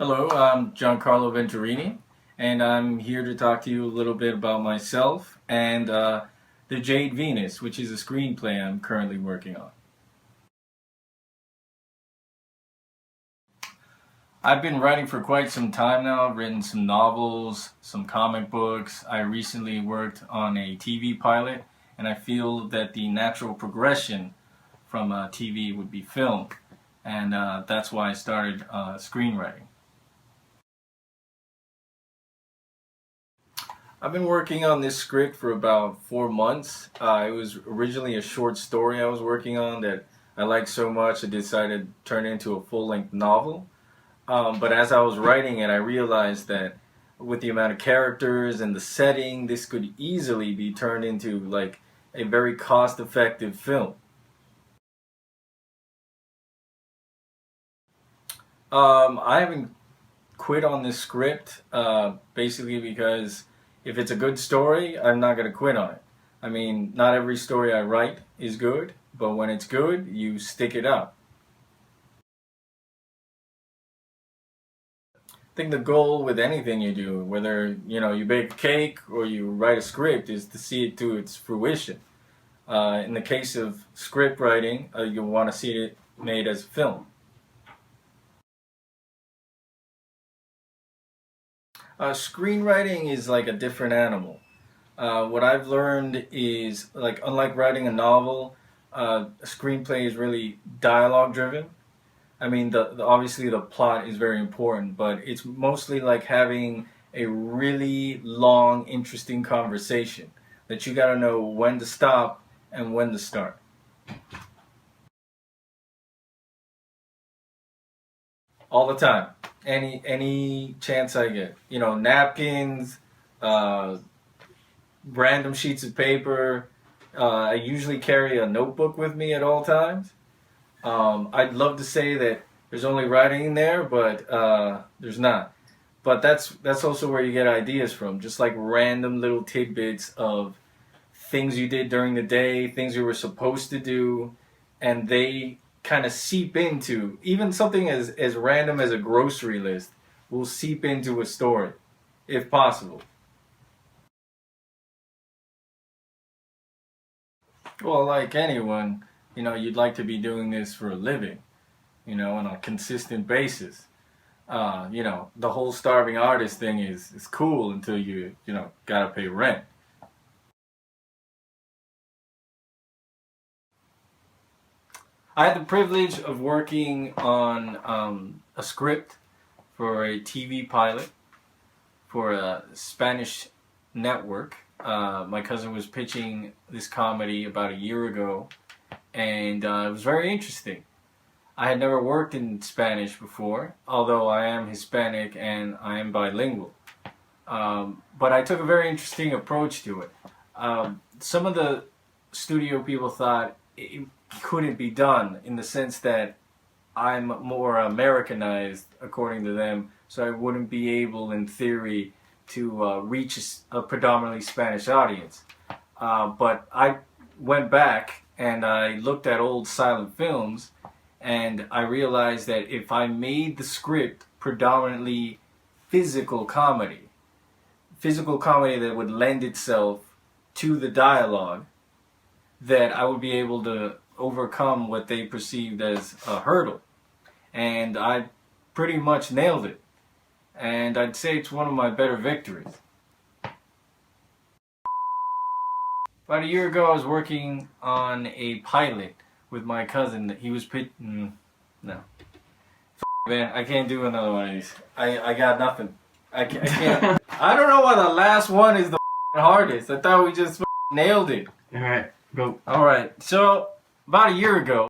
Hello, I'm Giancarlo Venturini, and I'm here to talk to you a little bit about myself and The Jade Venus, which is a screenplay I'm currently working on. I've been writing for quite some time now. I've written some novels, some comic books. I recently worked on a TV pilot, and I feel that the natural progression from TV would be film, and that's why I started screenwriting. I've been working on this script for about 4 months. It was originally a short story I was working on that I liked so much I decided to turn it into a full-length novel. But as I was writing it, I realized that with the amount of characters and the setting, this could easily be turned into like a very cost-effective film. I haven't quit on this script basically because if it's a good story, I'm not going to quit on it. I mean, not every story I write is good, but when it's good, you stick it out. I think the goal with anything you do, whether you bake a cake or you write a script, is to see it to its fruition. In the case of script writing, you want to see it made as a film. Screenwriting is like a different animal. What I've learned is, like, unlike writing a novel, a screenplay is really dialogue driven. I mean, obviously the plot is very important, but it's mostly like having a really long, interesting conversation that you gotta know when to stop and when to start. All the time. Any chance I get. Napkins, uh, random sheets of paper. I usually carry a notebook with me at all times. I'd love to say that there's only writing in there, but there's not. But that's also where you get ideas from, just like random little tidbits of things you did during the day, things you were supposed to do, and they kind of seep into, even something as random as a grocery list will seep into a story, if possible. Well, like anyone, you'd like to be doing this for a living, on a consistent basis. The whole starving artist thing is cool until you gotta pay rent. I had the privilege of working on a script for a TV pilot for a Spanish network. My cousin was pitching this comedy about a year ago, and it was very interesting. I had never worked in Spanish before, although I am Hispanic and I am bilingual. But I took a very interesting approach to it. Some of the studio people thought it couldn't be done in the sense that I'm more Americanized, according to them, so I wouldn't be able, in theory, to reach a predominantly Spanish audience. But I went back and I looked at old silent films, and I realized that if I made the script predominantly physical comedy that would lend itself to the dialogue, that I would be able to overcome what they perceived as a hurdle. And I pretty much nailed it. And I'd say it's one of my better victories. About a year ago, I was working on a pilot with my cousin. He was no. Man, I can't do another one of these. I got nothing. I can't. I don't know why the last one is the hardest. I thought we just nailed it. Alright, go. Alright, so about a year ago,